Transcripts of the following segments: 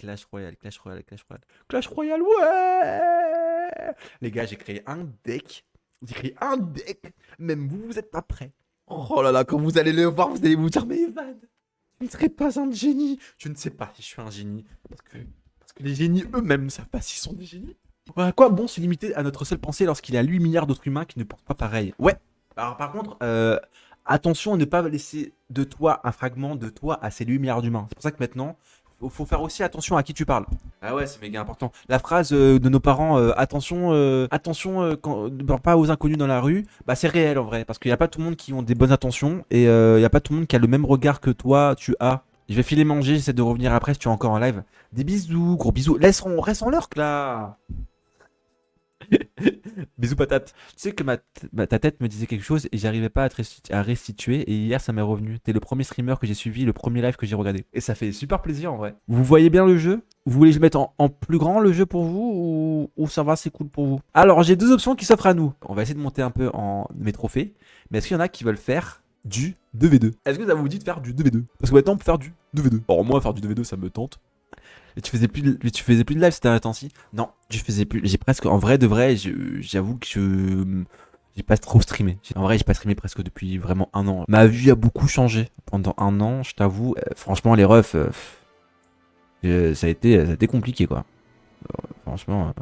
Clash Royale, Clash Royale, Clash Royale. Clash Royale, ouais. Les gars, j'ai créé un deck. J'ai créé un deck. Même vous, vous êtes pas prêts. Oh là là, quand vous allez le voir, vous allez vous dire, mais Evan, je ne serais pas un génie. Je ne sais pas si je suis un génie. Parce que les génies eux-mêmes ne savent pas s'ils sont des génies. Ouais, à quoi bon se limiter à notre seule pensée lorsqu'il y a 8 milliards d'autres humains qui ne pensent pas pareil? Ouais. Alors par contre, attention à ne pas laisser de toi un fragment de toi à ces 8 milliards d'humains. C'est pour ça que maintenant, faut faire aussi attention à qui tu parles. Ah ouais, c'est méga important. La phrase de nos parents, attention, ne parle pas aux inconnus dans la rue, bah c'est réel en vrai, parce qu'il n'y a pas tout le monde qui ont des bonnes intentions et il n'y a pas tout le monde qui a le même regard que toi, tu as. Je vais filer manger, j'essaie de revenir après si tu es encore en live. Des bisous, gros bisous. Reste en lurk là. Bisous patate. Tu sais que ta tête me disait quelque chose et j'arrivais pas à restituer et hier ça m'est revenu. T'es le premier streamer que j'ai suivi, le premier live que j'ai regardé. Et ça fait super plaisir en vrai. Vous voyez bien le jeu? Vous voulez que je mette en plus grand le jeu pour vous ou ça va, c'est cool pour vous? Alors j'ai deux options qui s'offrent à nous. On va essayer de monter un peu en mes trophées. Mais est-ce qu'il y en a qui veulent faire du 2v2? Est-ce que ça vous dit de faire du 2v2? Parce que maintenant on peut faire du 2v2. Alors moi faire du 2v2 ça me tente. Et tu faisais plus de live, c'était un temps-ci? Non, je faisais plus. J'ai presque, en vrai de vrai, j'avoue que j'ai pas trop streamé. En vrai, j'ai pas streamé presque depuis vraiment un an. Ma vie a beaucoup changé pendant un an, je t'avoue. Franchement, les refs, ça a été compliqué quoi. Franchement.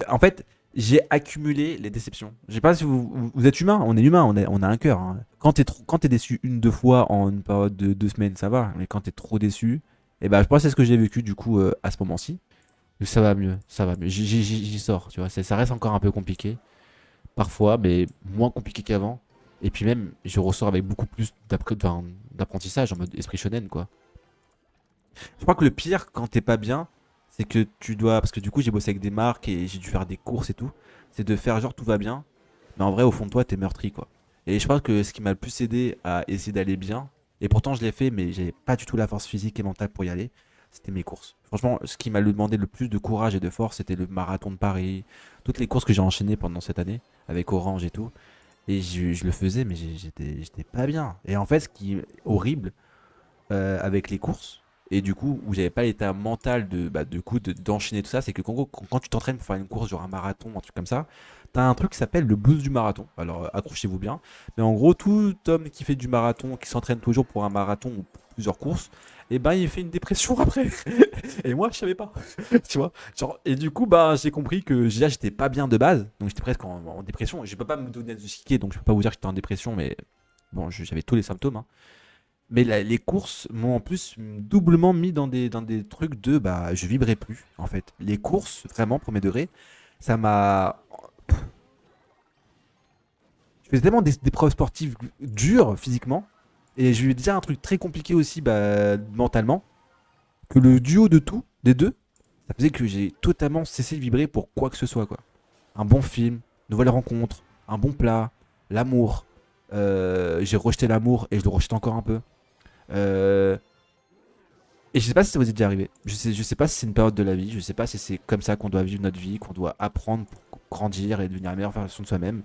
En fait, j'ai accumulé les déceptions. Je sais pas si vous êtes humain, on est humain, on a un cœur. Hein. Quand t'es déçu une, deux fois en une période de 2 semaines, ça va. Mais quand t'es trop déçu, et ben je pense que c'est ce que j'ai vécu du coup à ce moment-ci. Mais ça va mieux, ça va mieux. J'y sors, tu vois. Ça reste encore un peu compliqué, parfois, mais moins compliqué qu'avant. Et puis même, je ressors avec beaucoup plus d'apprentissage en mode esprit shonen, quoi. Je crois que le pire, quand t'es pas bien, c'est que tu dois. Parce que du coup, j'ai bossé avec des marques et j'ai dû faire des courses et tout. C'est de faire genre tout va bien. Mais en vrai, au fond de toi, t'es meurtri, quoi. Et je pense que ce qui m'a le plus aidé à essayer d'aller bien, et pourtant je l'ai fait, mais j'avais pas du tout la force physique et mentale pour y aller, c'était mes courses. Franchement, ce qui m'a demandé le plus de courage et de force, c'était le marathon de Paris, toutes les courses que j'ai enchaînées pendant cette année, avec Orange et tout. Et je le faisais, mais j'étais pas bien. Et en fait, ce qui est horrible, avec les courses et du coup où j'avais pas l'état mental d'enchaîner tout ça, c'est que quand tu t'entraînes pour faire une course genre un marathon, un truc comme ça, t'as un truc qui s'appelle le blues du marathon. Alors accrochez-vous bien, mais en gros tout homme qui fait du marathon, qui s'entraîne toujours pour un marathon ou pour plusieurs courses, et ben il fait une dépression après. Et moi je savais pas, tu vois, genre, et du coup bah j'ai compris que déjà j'étais pas bien de base, donc j'étais presque en dépression. Je peux pas me donner de diagnostiquer, donc je peux pas vous dire que j'étais en dépression, mais bon j'avais tous les symptômes, hein. Mais les courses m'ont en plus doublement mis dans des trucs de bah je vibrais plus en fait. Les courses, vraiment, premier degré, ça m'a. Je faisais tellement des preuves sportives dures physiquement, et je lui ai dit un truc très compliqué aussi bah, mentalement, que le duo de tout, des deux, ça faisait que j'ai totalement cessé de vibrer pour quoi que ce soit quoi. Un bon film, une nouvelle rencontre, un bon plat, l'amour. J'ai rejeté l'amour et je le rejette encore un peu. Euh, Et je sais pas si ça vous est déjà arrivé. Je sais pas si c'est une période de la vie. Je sais pas si c'est comme ça qu'on doit vivre notre vie, qu'on doit apprendre pour grandir et devenir la meilleure version de soi-même.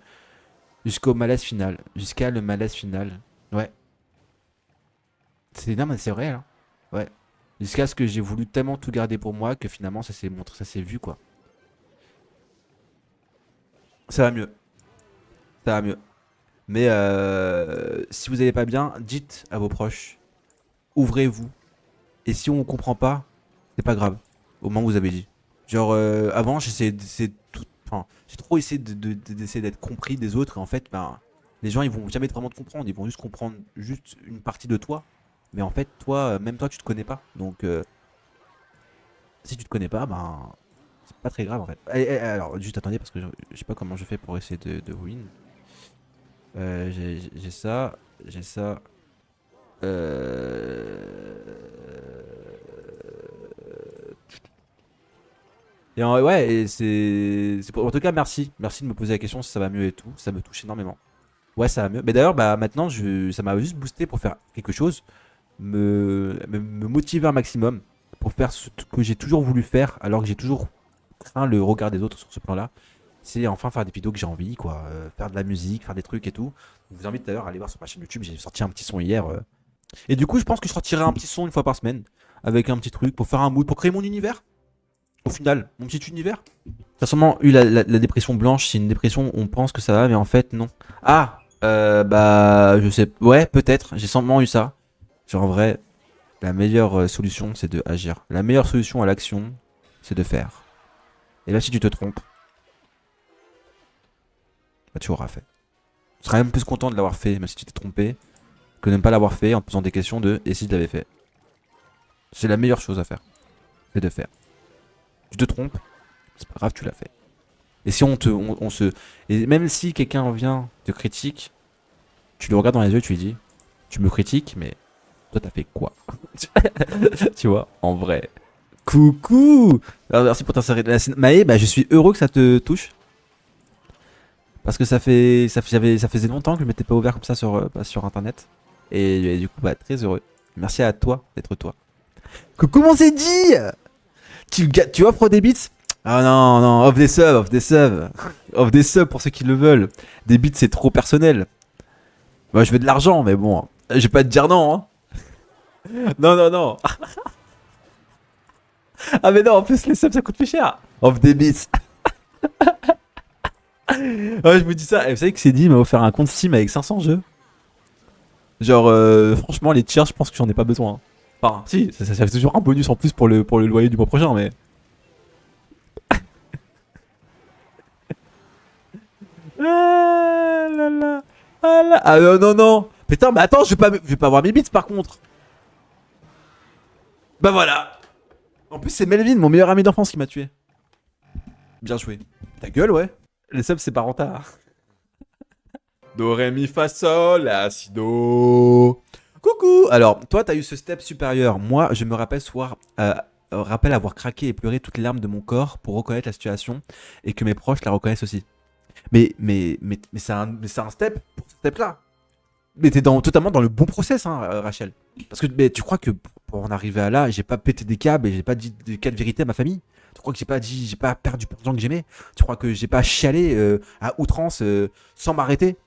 Jusqu'au malaise final. Jusqu'à le malaise final. Ouais. C'est énorme, mais c'est vrai, hein. Ouais. Jusqu'à ce que j'ai voulu tellement tout garder pour moi que finalement ça s'est montré, ça s'est vu, quoi. Ça va mieux. Ça va mieux. Mais si vous n'allez pas bien, dites à vos proches. Ouvrez-vous. Et si on comprend pas, c'est pas grave. Au moment où vous avez dit. Genre, avant, j'essayais d'essayer tout. Enfin, j'ai trop essayé d'essayer d'être compris des autres. Et en fait, ben, les gens, ils vont jamais vraiment te comprendre. Ils vont juste comprendre juste une partie de toi. Mais en fait, toi, même toi, tu te connais pas. Donc, si tu te connais pas, ben, c'est pas très grave en fait. Alors, juste attendez, parce que je sais pas comment je fais pour essayer de win. J'ai ça. J'ai ça. Euh... Ouais, et en tout cas, merci. Merci de me poser la question si ça va mieux et tout. Ça me touche énormément. Ouais, ça va mieux. Mais d'ailleurs, bah, maintenant, ça m'a juste boosté pour faire quelque chose. Me motiver un maximum. Pour faire ce que j'ai toujours voulu faire. Alors que j'ai toujours craint le regard des autres sur ce plan-là. C'est enfin faire des vidéos que j'ai envie, quoi. Faire de la musique, faire des trucs et tout. Je vous invite d'ailleurs à aller voir sur ma chaîne YouTube. J'ai sorti un petit son hier. Et du coup, je pense que je sortirai un petit son une fois par semaine. Avec un petit truc pour faire un mood, pour créer mon univers. Au final, mon petit univers. T'as sûrement eu la dépression blanche. C'est une dépression, on pense que ça va, mais en fait, non. Ah, bah, je sais. Ouais, peut-être. J'ai sûrement eu ça. Genre, en vrai, la meilleure solution, c'est de agir. La meilleure solution à l'action, c'est de faire. Et là, si tu te trompes, bah, tu auras fait. Tu seras même plus content de l'avoir fait, même si tu t'es trompé, que de ne pas l'avoir fait en te posant des questions de et si je l'avais fait. C'est la meilleure chose à faire. C'est de faire. Tu te trompes, c'est pas grave, tu l'as fait. Et si on se. Et même si quelqu'un vient te critique, tu le regardes dans les yeux et tu lui dis, tu me critiques, mais toi t'as fait quoi? Tu vois, en vrai. Coucou. Alors, merci pour t'insérer. Maë, bah, je suis heureux que ça te touche. Parce que ça faisait longtemps que je m'étais pas ouvert comme ça sur internet. Et du coup, bah, très heureux. Merci à toi d'être toi. Coucou mon Zeddy. Tu offres des beats? Ah non, non, offre des subs, offre des subs. Offre des subs pour ceux qui le veulent. Des beats, c'est trop personnel. Moi, je veux de l'argent, mais bon, je vais pas te dire non, hein. Non, non, non. Ah, mais non, en plus, les subs, ça coûte plus cher. Offre des beats. Ouais, je vous dis ça. Et vous savez que Cédie m'a offert un compte Steam avec 500 jeux. Genre, franchement, les tiers, je pense que j'en ai pas besoin, hein. Enfin, si, ça fait toujours un bonus en plus pour le loyer du mois prochain, mais. Ah là là. Ah là. Ah non, non, non. Putain, mais attends, je vais pas avoir mes bits par contre. Bah voilà. En plus, c'est Melvin, mon meilleur ami d'enfance, qui m'a tué. Bien joué. Ta gueule, ouais. Les subs, c'est pas rentable. Do, ré, mi, fa, sol, la, si, do. Coucou. Alors, toi, t'as eu ce step supérieur. Moi, je me rappelle avoir craqué et pleuré toutes les larmes de mon corps pour reconnaître la situation et que mes proches la reconnaissent aussi. Mais c'est un step pour ce step-là. Mais t'es totalement dans le bon process, hein, Rachel. Parce que mais tu crois que pour en arriver à là, j'ai pas pété des câbles et j'ai pas dit des cas de vérité à ma famille? Tu crois que j'ai pas perdu pour des gens que j'aimais? Tu crois que j'ai pas chialé à outrance sans m'arrêter?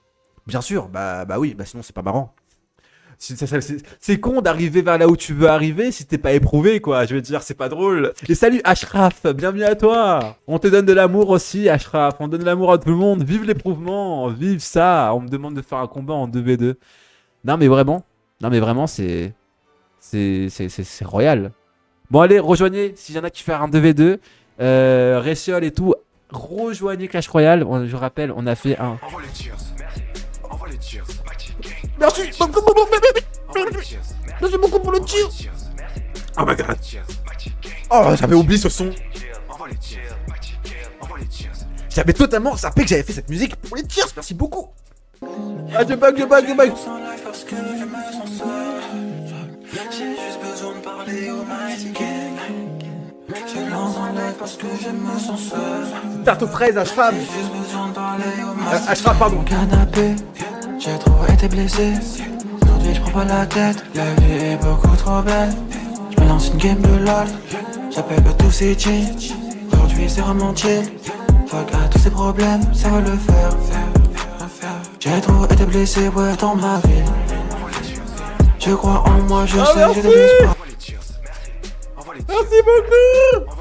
Bien sûr, bah oui, bah sinon c'est pas marrant. C'est con d'arriver vers là où tu veux arriver si t'es pas éprouvé, quoi. Je veux dire, c'est pas drôle. Et salut Ashraf, bienvenue à toi. On te donne de l'amour aussi, Ashraf. On donne de l'amour à tout le monde. Vive l'éprouvement, vive ça. On me demande de faire un combat en 2v2. Non mais vraiment, non mais vraiment, c'est royal. Bon allez, rejoignez, s'il y en a qui font un 2v2, Reciol et tout, rejoignez Clash Royale. Je rappelle, on a fait un... Envoie les cheers, merci. Envoie les cheers. Merci beaucoup pour le tir. Oh my god. Oh, j'avais oublié ce son. Envoie les cheers. Envoie les cheers. J'avais totalement zappé que j'avais fait cette musique pour les cheers. Merci beaucoup. Ah, je bug. Parce que je me sens seul. J'ai juste besoin de parler au Mighty King. Je lance en live parce que je me sens seul. Tarte aux fraises, Ashraf. J'ai juste besoin de parler au Mighty King. Ashraf, pardon. Mon canapé, j'ai trop été blessé. Aujourd'hui je prends pas la tête. La vie est beaucoup trop belle. Je me lance une game de LOL. J'appelle tous ces cheats. Aujourd'hui c'est vraiment chill. Fuck à tous ces problèmes, ça va le faire. J'ai trop été blessé, ouais, dans ma vie. Je crois en moi, je sais, j'ai de l'espoir. Merci beaucoup.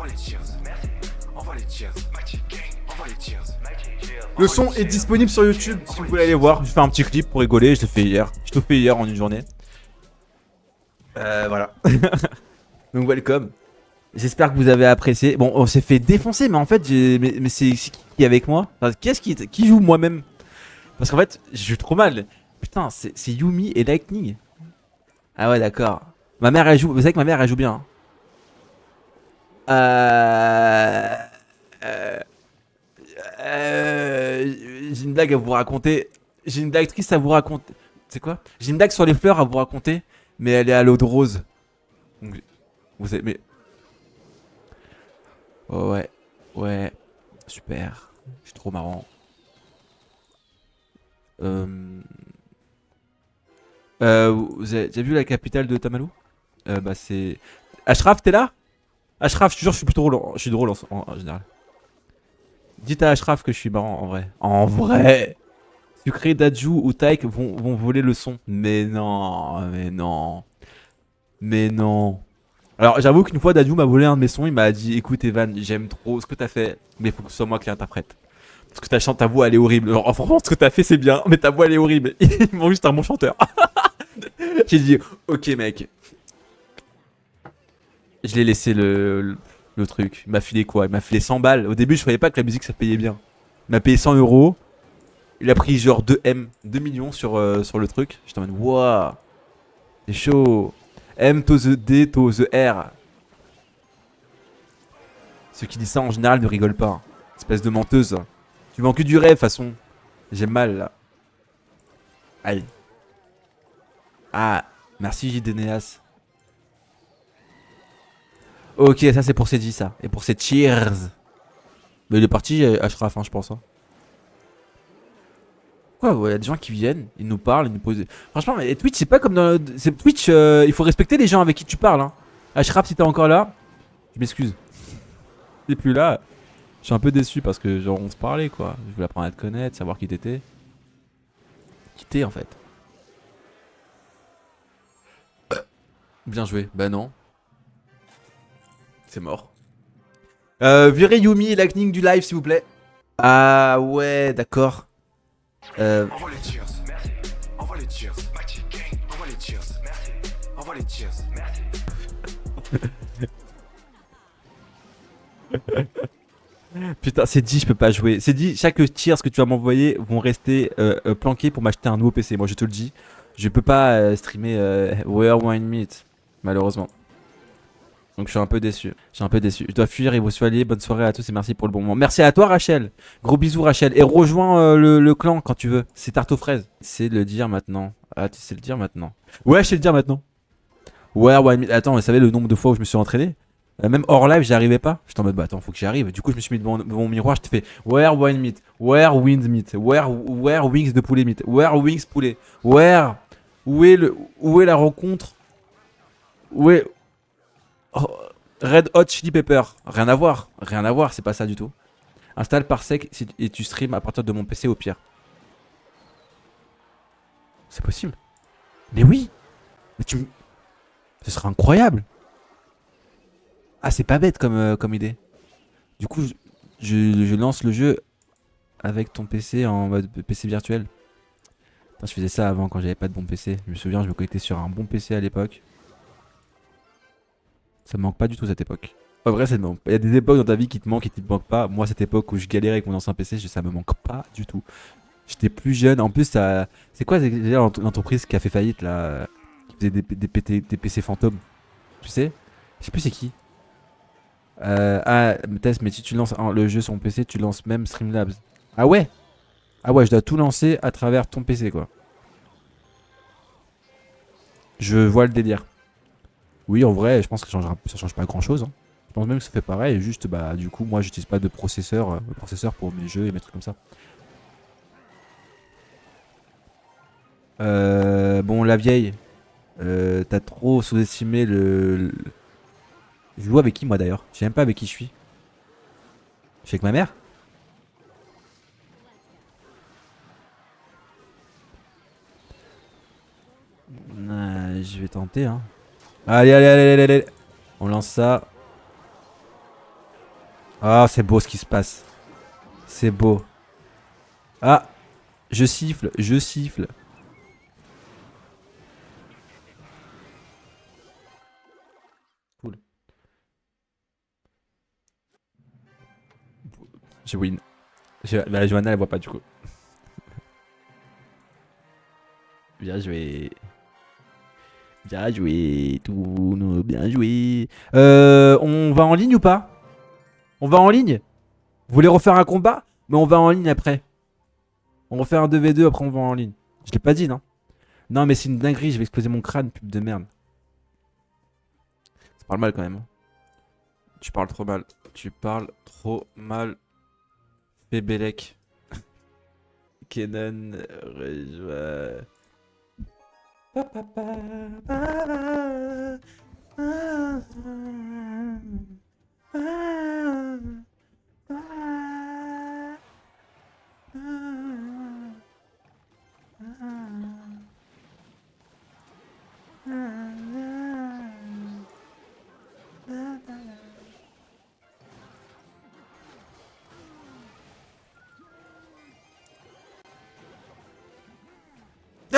Le son est disponible sur YouTube si vous voulez aller voir. Je fais un petit clip pour rigoler, je l'ai fait hier. Je l'ai fait hier en une journée. Voilà. Donc welcome. J'espère que vous avez apprécié. Bon, on s'est fait défoncer, mais en fait, mais c'est qui est avec moi? Enfin, qui joue moi-même? Parce qu'en fait, je joue trop mal. Putain, c'est Yumi et Lightning. Ah ouais, d'accord. Ma mère, elle joue. Vous savez que ma mère, elle joue bien. J'ai une blague à vous raconter. J'ai une blague triste à vous raconter. C'est quoi? J'ai une blague sur les fleurs à vous raconter, mais elle est à l'eau de rose. Donc, vous savez, mais. Oh, ouais. Ouais. Super. Je suis trop marrant. Vous avez déjà vu la capitale de Tamalou? Bah c'est... Ashraf, t'es là? Ashraf, je te jure, je suis plutôt drôle. Je suis drôle en général. Dites à Ashraf que je suis marrant en vrai. En vrai. Sucré, Daju ou Taek vont voler le son. Mais non, mais non, mais non. Alors j'avoue qu'une fois Daju m'a volé un de mes sons, il m'a dit écoute Evan, j'aime trop ce que t'as fait, mais il faut que ce soit moi qui l'interprète. Parce que ta voix elle est horrible. Genre franchement ce que t'as fait c'est bien, mais ta voix elle est horrible. Ils m'ont juste un bon chanteur. J'ai dit ok mec. Je l'ai laissé le truc. Il m'a filé quoi? Il m'a filé 100 balles. Au début je croyais pas que la musique ça payait bien. Il m'a payé 100 euros. Il a pris genre 2 millions sur le truc. J'étais en mode waouh, c'est chaud. M to the D to the R. Ceux qui disent ça en général ne rigolent pas. Espèce de menteuse. Tu manques que du rêve, de toute façon. J'ai mal là. Aïe. Ah, merci JDNeas. Ok, ça c'est pour Cedi ça. Et pour ses cheers. Mais il est parti, Ashraf, hein, je pense. Hein. Quoi, il y a des gens qui viennent, ils nous parlent, ils nous posent. Franchement, mais Twitch, c'est pas comme dans. Twitch, il faut respecter les gens avec qui tu parles. Hein. Ashraf, si t'es encore là, je m'excuse. T'es plus là. Je suis un peu déçu parce que, genre, on se parlait quoi. Je voulais apprendre à te connaître, savoir qui t'étais. Qui t'es en fait. Bien joué. Bah non. C'est mort. Virez Yumi et Lightning du live, s'il vous plaît. Ah ouais, d'accord. Envoie les cheers, merci. Envoie les cheers, Magic Gang. Envoie les cheers, merci. Envoie les cheers, merci. Putain, c'est dit, je peux pas jouer. C'est dit, chaque tiers que tu vas m'envoyer vont rester planqués pour m'acheter un nouveau PC. Moi, je te le dis. Je peux pas streamer Where Wine Meat, malheureusement. Donc je suis un peu déçu. Je suis un peu déçu. Je dois fuir et vous soyez. Bonne soirée à tous et merci pour le bon moment. Merci à toi, Rachel. Gros bisous, Rachel. Et rejoins le clan quand tu veux. C'est tarte aux fraises. C'est le dire maintenant. Ah, tu sais le dire maintenant. Ouais, je sais le dire maintenant. Where Wine Meat. Attends, vous savez le nombre de fois où je me suis entraîné? Même hors live, j'y arrivais pas. J'étais en mode, bah attends, faut que j'y arrive. Du coup, je me suis mis devant mon miroir. Je te fais Where wine meat, where wind meat, where wings de poulet meat, where wings poulet, where où est la rencontre, où est oh, Red Hot Chili Pepper. Rien à voir, c'est pas ça du tout. Installe Parsec et tu stream à partir de mon PC au pire. C'est possible. Mais oui. Mais ce serait incroyable. Ah, c'est pas bête comme idée. Du coup, je lance le jeu avec ton PC en mode PC virtuel. Putain, je faisais ça avant quand j'avais pas de bon PC. Je me souviens, je me connectais sur un bon PC à l'époque. Ça me manque pas du tout cette époque. En vrai, ça me manque. Il y a des époques dans ta vie qui te manquent et qui te manquent pas. Moi, cette époque où je galérais avec mon ancien PC, ça me manque pas du tout. J'étais plus jeune. En plus, ça. C'est quoi déjà l'entreprise qui a fait faillite là? Qui faisait des PC fantômes? Tu sais? Je sais plus c'est qui. Tess, mais si tu lances le jeu sur mon PC, tu lances même Streamlabs. Ah ouais? Ah ouais, je dois tout lancer à travers ton PC quoi. Je vois le délire. Oui, en vrai, je pense que ça change pas grand chose. Hein. Je pense même que ça fait pareil. Juste, bah, du coup, moi, j'utilise pas de processeur pour mes jeux et mes trucs comme ça. Bon, la vieille, t'as trop sous-estimé Je joue avec qui moi d'ailleurs? Je sais même pas avec qui je suis. Je suis avec ma mère? Je vais tenter hein. Allez. On lance ça. Ah, c'est beau ce qui se passe. C'est beau. Ah, je siffle. Cool. Je win. Bah, Johanna elle voit pas du coup. Bien joué. Bien joué. Bien joué. On va en ligne ou pas? On va en ligne? Vous voulez refaire un combat? Mais on va en ligne après. On refait un 2v2 après on va en ligne. Je l'ai pas dit non? Non mais c'est une dinguerie, je vais exploser mon crâne, pub de merde. Ça parle mal quand même. Hein. Tu parles trop mal. Tu parles trop mal. Bébélec. Kenan rejoint.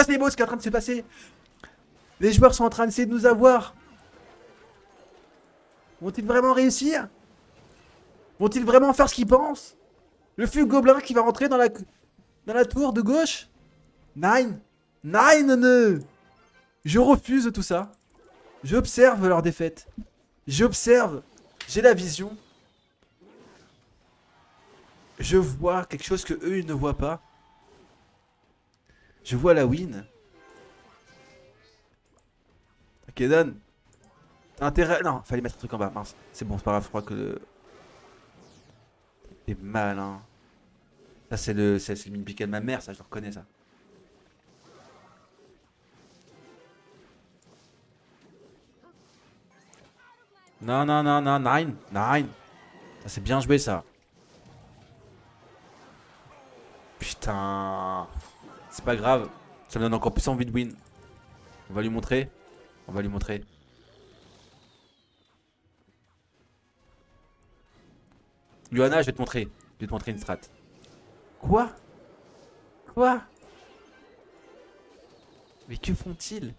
Ça c'est beau ce qui est en train de se passer. Les joueurs sont en train d'essayer de nous avoir. Vont-ils vraiment réussir? Vont-ils vraiment faire ce qu'ils pensent? Le fut gobelin qui va rentrer dans la tour de gauche. Nine. Nine. Je refuse tout ça. J'observe leur défaite. J'observe. J'ai la vision. Je vois quelque chose que eux ils ne voient pas. Je vois la win. Ok, donne. T'as intérêt. Non, fallait mettre un truc en bas. Mince. C'est bon, c'est pas grave. Je crois que le. T'es malin. Ça, c'est le mini piquet de ma mère, ça, je le reconnais, ça. Non, non, non, non, nine. Nine. Ça, c'est bien joué, ça. Putain. C'est pas grave. Ça me donne encore plus envie de win. On va lui montrer. On va lui montrer. Johanna, je vais te montrer. Je vais te montrer une strat. Quoi? Quoi? Mais que font-ils?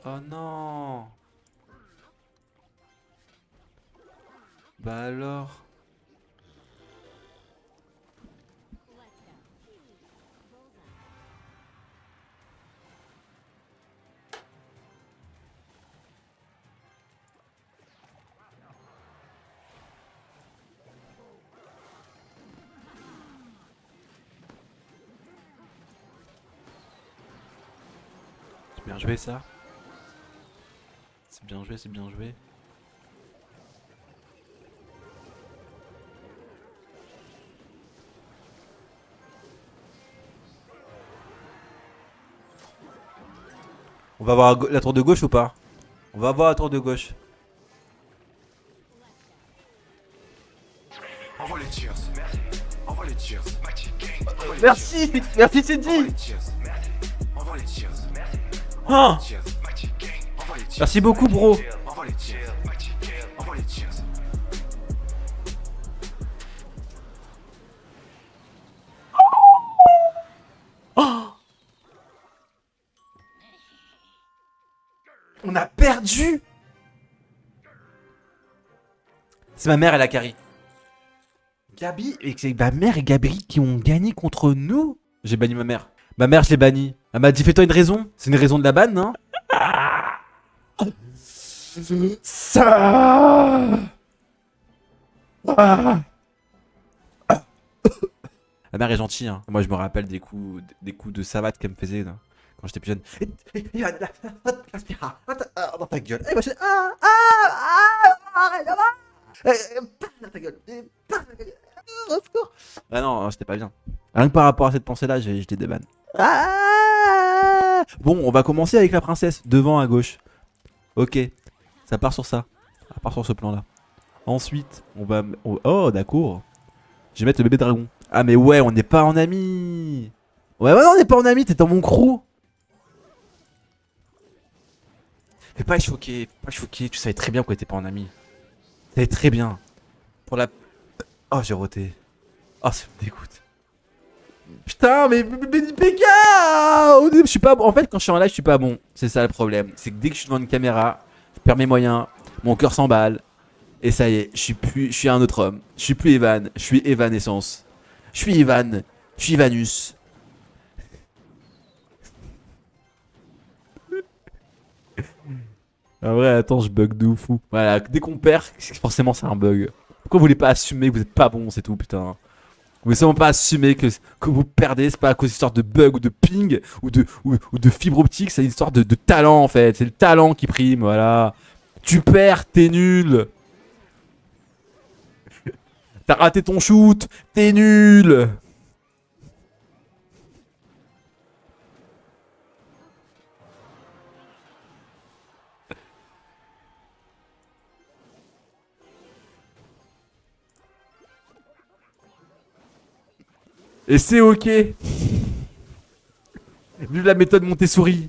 Oh non. Bah alors. C'est bien joué ça. C'est bien joué, c'est bien joué. On va voir la tour de gauche ou pas? On va voir la tour de gauche. Envoie les cheers, merci. Envoie les cheers, Magic Gang. Envoie les Merci, cheers, merci c'est envoie dit. les cheers, merci. Envoie les cheers, merci. Ah, Envoie les cheers, Magic Gang. Envoie les cheers, merci beaucoup bro. envoie les cheers, Magic Gang. Envoie les cheers. On a perdu. C'est ma mère et la Carrie. Gabi, et c'est ma mère et Gabriel qui ont gagné contre nous. J'ai banni ma mère. Ma mère, je l'ai bannie. Elle m'a dit fais-toi une raison. C'est une raison de la banne, hein. Ça. La mère est gentille, hein. Moi, je me rappelle des coups de savate qu'elle me faisait là, quand j'étais plus jeune. Dans ta gueule. Dans ta gueule. Ah non, c'était pas bien. Rien que par rapport à cette pensée-là, j'étais débanne. Bon, on va commencer avec la princesse, devant à gauche. Ok, ça part sur ça. Ça part sur ce plan-là. Ensuite, on va... Oh, d'accord. Je vais mettre le bébé dragon. Ah mais ouais, on n'est pas en amis. Ouais, on n'est pas en amis, t'es dans mon crew. Fais pas choquer, tu savais très bien qu'on était pas en amis. Tu savais très bien. Pour la... Oh, j'ai roté. Oh, ça me dégoûte. Putain, mais PK. Je suis pas bon. En fait, quand je suis en live, je suis pas bon. C'est ça le problème. C'est que dès que je suis devant une caméra, je perds mes moyens, mon cœur s'emballe. Et ça y est, je suis un autre homme. Je suis plus Evan, je suis Evanescence. Je suis Evan, je suis Evanus. En vrai, attends, je bug de fou. Voilà, dès qu'on perd, forcément c'est un bug. Pourquoi vous voulez pas assumer que vous êtes pas bon, c'est tout, putain. Vous voulez seulement pas assumer que vous perdez, c'est pas à cause d'histoire de bug ou de ping ou de fibre optique, c'est une histoire de talent en fait. C'est le talent qui prime, voilà. Tu perds, t'es nul. T'as raté ton shoot, t'es nul. Et c'est ok. Vive la méthode Montessori.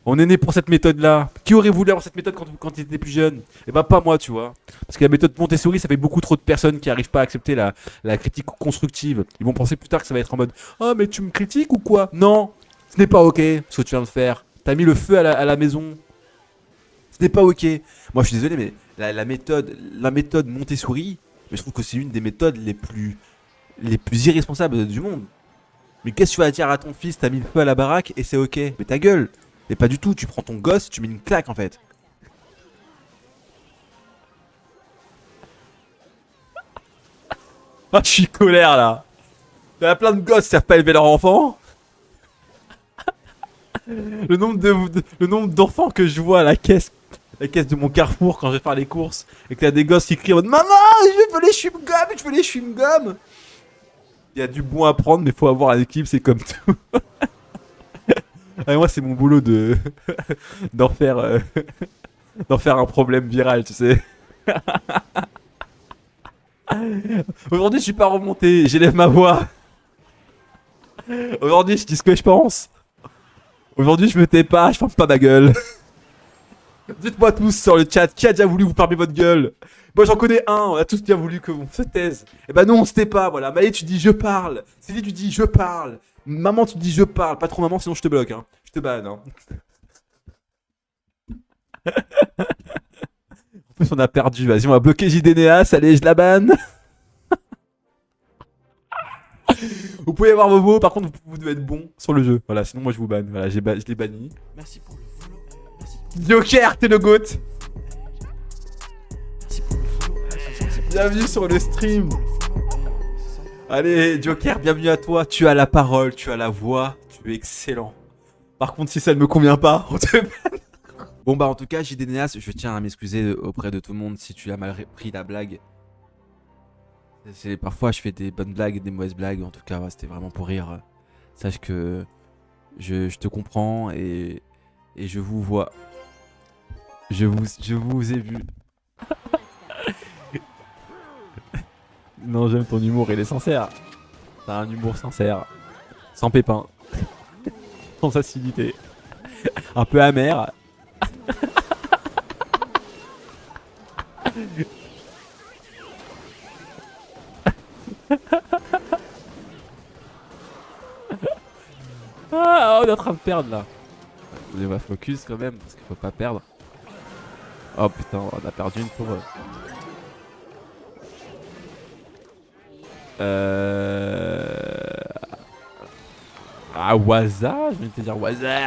On est né pour cette méthode-là. Qui aurait voulu avoir cette méthode quand il était plus jeune? Eh bah pas moi, tu vois. Parce que la méthode Montessori, ça fait beaucoup trop de personnes qui arrivent pas à accepter la critique constructive. Ils vont penser plus tard que ça va être en mode «Oh mais tu me critiques ou quoi?» Non, ce n'est pas ok ce que tu viens de faire. T'as mis le feu à la maison. Ce n'est pas ok. Moi je suis désolé mais la méthode Montessori, mais je trouve que c'est une des méthodes les plus irresponsables du monde. Mais qu'est-ce que tu vas dire à ton fils? T'as mis le feu à la baraque et c'est ok. Mais ta gueule. Mais pas du tout, tu prends ton gosse, tu mets une claque en fait. Ah, je suis colère là. Il y a plein de gosses qui savent pas élever leur enfant. Le nombre d'enfants que je vois à la caisse de mon Carrefour quand je vais faire les courses et que t'as des gosses qui crient en mode «Maman, je veux les chewing-gums, je veux les chewing-gums». Il y a du bon à prendre, mais faut avoir un équilibre, c'est comme tout. Ah, moi, c'est mon boulot d'en faire, d'en faire un problème viral, tu sais. Aujourd'hui, je suis pas remonté, j'élève ma voix. Aujourd'hui, je dis ce que je pense. Aujourd'hui, je me tais pas, je ferme pas ma gueule. Dites-moi tous sur le chat, qui a déjà voulu vous fermer votre gueule? Moi, j'en connais un, on a tous bien voulu que on se taise. Et bah non, on se tait pas, voilà. Maë, tu dis je parle. Céline, tu dis je parle. Maman, tu dis je parle. Pas trop maman, sinon je te bloque, hein. Je te banne, hein. En plus, on a perdu. Vas-y, on va bloquer JDNeas. Allez, je la banne. Vous pouvez avoir vos mots, par contre, vous devez être bon sur le jeu. Voilà, sinon, moi, je vous banne. Voilà, je l'ai banni. Merci pour le follow. Merci pour Joker, t'es le GOAT. merci pour le follow. Bienvenue sur le stream. Allez, Joker, bienvenue à toi. Tu as la parole, tu as la voix, tu es excellent. Par contre, si ça ne me convient pas, on te banne. Bon bah en tout cas, JDNeas, je tiens à m'excuser auprès de tout le monde si tu as mal pris la blague. Parfois je fais des bonnes blagues et des mauvaises blagues, en tout cas ouais, c'était vraiment pour rire. Sache que je te comprends et je vous vois. Je vous ai vu. Non, j'aime ton humour, il est sincère. T'as un humour sincère. Sans pépin. Sans acidité. Un peu amer. Ah, on est en train de perdre là. On va focus quand même parce qu'il faut pas perdre. Oh putain, on a perdu une pour eux. Ah, Waza, je viens de te dire Waza.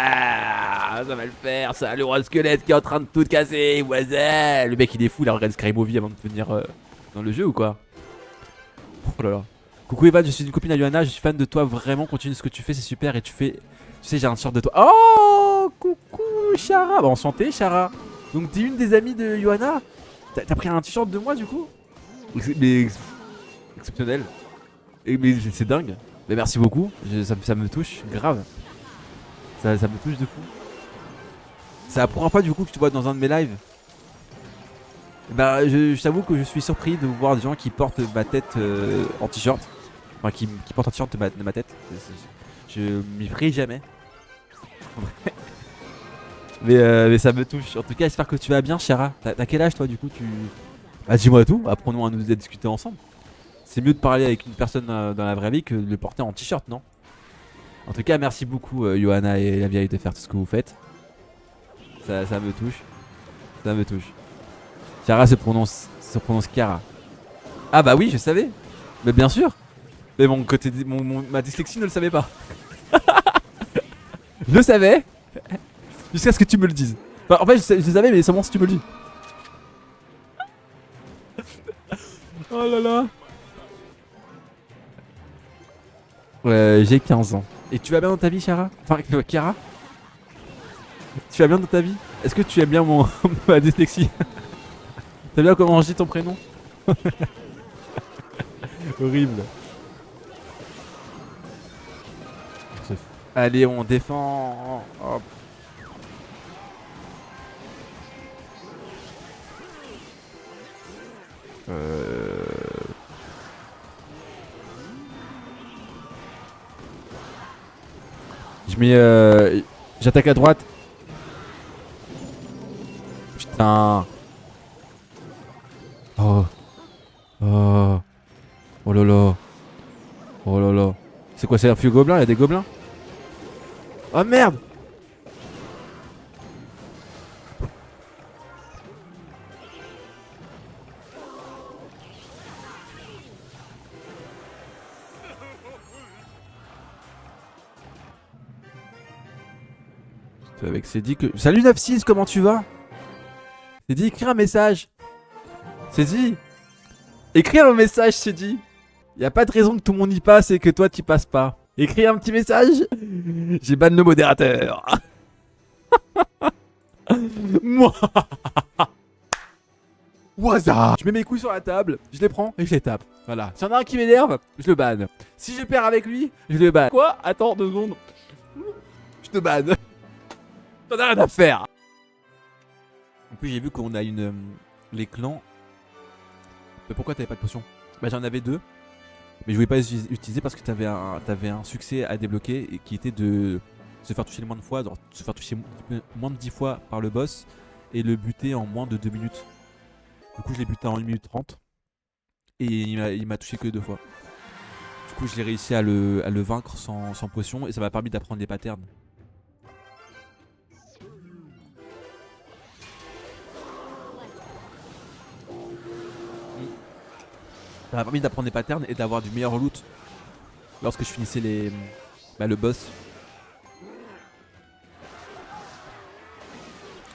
Ça va le faire, ça, le roi squelette qui est en train de tout casser. Waza. Le mec il est fou, il a regardé Sky Movie avant de venir dans le jeu ou quoi? Oh là là. Coucou Evan, je suis une copine à Johanna, je suis fan de toi, vraiment, continue ce que tu fais, c'est super et tu fais... Tu sais, j'ai un t-shirt de toi. Oh, coucou Chara. Bah enchanté Chara. Donc t'es une des amies de Johanna? T'as pris un t-shirt de moi du coup? Mais... Exceptionnel. Mais c'est dingue. Mais merci beaucoup, ça me touche, grave. Ça me touche de fou. C'est la première fois du coup que tu vois dans un de mes lives. Bah je t'avoue que je suis surpris de voir des gens qui portent ma tête en t-shirt. Enfin qui portent un t-shirt de ma tête. Je m'y ferai jamais. mais ça me touche. En tout cas j'espère que tu vas bien Chara. T'as quel âge toi du coup Bah dis-moi tout, apprenons à nous discuter ensemble. C'est mieux de parler avec une personne dans la vraie vie que de le porter en t-shirt, non? En tout cas, merci beaucoup, Johanna et la vieille, de faire tout ce que vous faites. Ça me touche. Ça me touche. Chara se prononce Chiara. Ah bah oui, je savais. Mais bien sûr. Mais mon côté, ma dyslexie ne le savait pas. Je le savais. Jusqu'à ce que tu me le dises. Enfin, en fait, je le savais, mais seulement si tu me le dis. Oh là là. J'ai 15 ans. Et tu vas bien dans ta vie, Chiara? Enfin, Chiara? Tu vas bien dans ta vie? Est-ce que tu aimes bien ma dyslexie? T'as bien comment je dis ton prénom? Horrible. Allez, on défend. Hop. Je mets... J'attaque à droite. Putain. Oh. Oh. Oh là là. Oh là là. C'est quoi, c'est un vieux gobelin? Il y a des gobelins? Oh merde! C'est avec Cédric que... Salut 96, comment tu vas? Cédric, écris un message. Cédric, écris un message, Cédric. Y a pas de raison que tout le monde y passe et que toi t'y passes pas. Écris un petit message. J'ai ban le modérateur. Moi. Waza. Je mets mes couilles sur la table, je les prends et je les tape. Voilà. S'il y en a un qui m'énerve, je le banne. Si je perds avec lui, je le banne. Quoi? Attends 2 secondes. Je te banne. T'en as rien à faire. En plus j'ai vu qu'on a une... les clans. Mais pourquoi t'avais pas de potion? Bah j'en avais 2. Mais je voulais pas les utiliser parce que t'avais un succès à débloquer et qui était de se faire toucher le moins de fois, se faire toucher moins de 10 fois par le boss et le buter en moins de 2 minutes. Du coup je l'ai buté en 1 minute 30 et il m'a touché que 2 fois. Du coup je l'ai réussi à le vaincre sans potion et ça m'a permis d'apprendre les patterns. Ça m'a permis d'apprendre des patterns et d'avoir du meilleur loot lorsque je finissais le boss.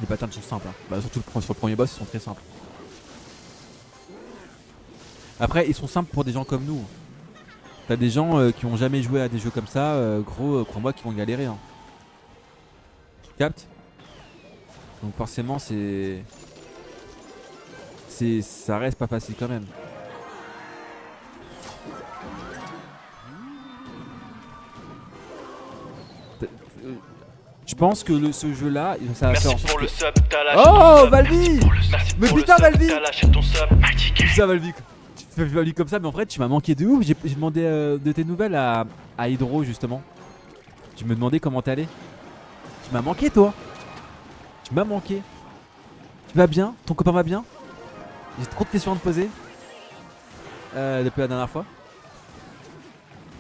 Les patterns sont simples, hein. Bah, surtout sur le premier boss, ils sont très simples. Après, ils sont simples pour des gens comme nous. T'as des gens qui ont jamais joué à des jeux comme ça, gros, crois-moi, qui vont galérer. Hein. Tu captes? Donc forcément, ça reste pas facile quand même. Je pense que ce jeu là, ça va faire en sorte pour le que... sub, t'as lâché Oh ton sub. Valvi! Merci Mais pour le putain sub, Valvi! t'as lâché ton sub. Putain Valvi, tu fais Valvi comme ça, mais en vrai tu m'as manqué de ouf. J'ai demandé de tes nouvelles à Hydro justement. Je me demandais comment t'allais. Tu m'as manqué toi. Tu m'as manqué. Tu vas bien? Ton copain va bien? J'ai trop de questions à te poser. Depuis la dernière fois.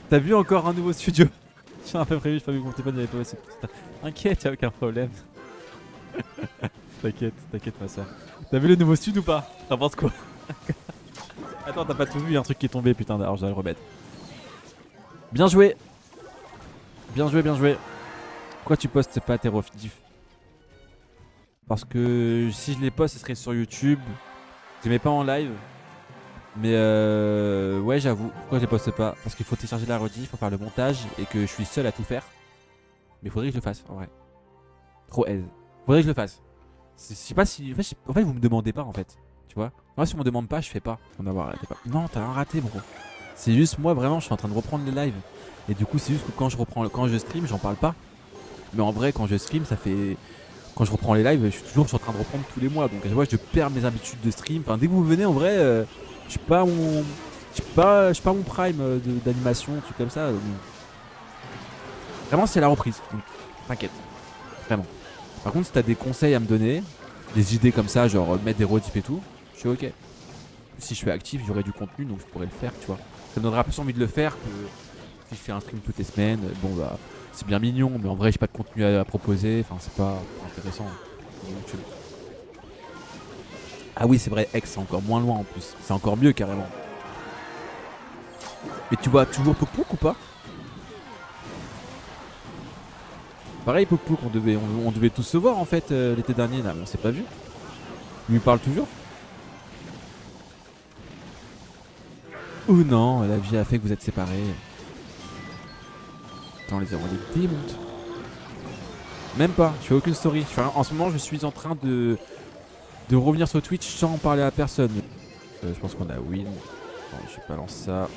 T'as vu encore un nouveau studio? J'ai un peu prévu, j'ai pas vu que mon téléphone n'avait pas aussi. T'inquiète, y'a aucun problème. T'inquiète ma soeur. T'as vu le nouveau stud ou pas? T'en penses quoi? Attends, t'as pas tout vu, y'a un truc qui est tombé, putain, alors je dois le remettre. Bien joué. Bien joué, bien joué. Pourquoi tu postes pas tes refs? Parce que si je les poste, ce serait sur YouTube. Je les mets pas en live. Mais ouais, j'avoue. Pourquoi je les poste pas? Parce qu'il faut télécharger la rediff, il faut faire le montage et que je suis seul à tout faire. Mais faudrait que je le fasse en vrai. Trop aise. Faudrait que je le fasse. Je sais pas si. En fait, vous me demandez pas en fait. Tu vois? Moi, si on me demande pas, je fais pas. On va arrêté pas. Non, t'as rien raté, bro. C'est juste moi, vraiment, je suis en train de reprendre les lives. Et du coup, c'est juste que quand je stream, j'en parle pas. Mais en vrai, quand je stream, ça fait. Quand je reprends les lives, je suis en train de reprendre tous les mois. Donc, je vois, je perds mes habitudes de stream. Enfin, dès que vous venez, en vrai, je suis pas mon prime d'animation, truc comme ça. Donc... Vraiment, c'est la reprise. Donc, t'inquiète. Vraiment. Par contre, si t'as des conseils à me donner, des idées comme ça, genre mettre des rediffs et tout, je suis ok. Si je suis actif, j'aurai du contenu, donc je pourrais le faire, tu vois. Ça me donnera plus envie de le faire que si je fais un stream toutes les semaines. Bon, bah, c'est bien mignon, mais en vrai, j'ai pas de contenu à proposer. Enfin, c'est pas intéressant. YouTube. Ah oui, c'est vrai, X, c'est encore moins loin en plus. C'est encore mieux, carrément. Et tu vois toujours Pouk ou pas? Pareil, Pouk, on devait tous se voir en fait l'été dernier, là, mais on s'est pas vu. Il me parle toujours? Ou non, la vie a fait que vous êtes séparés. Attends, les zéros démontent. Même pas, je fais aucune story. En ce moment, je suis en train de revenir sur Twitch sans parler à personne. Je pense qu'on a win. Attends, je balance ça.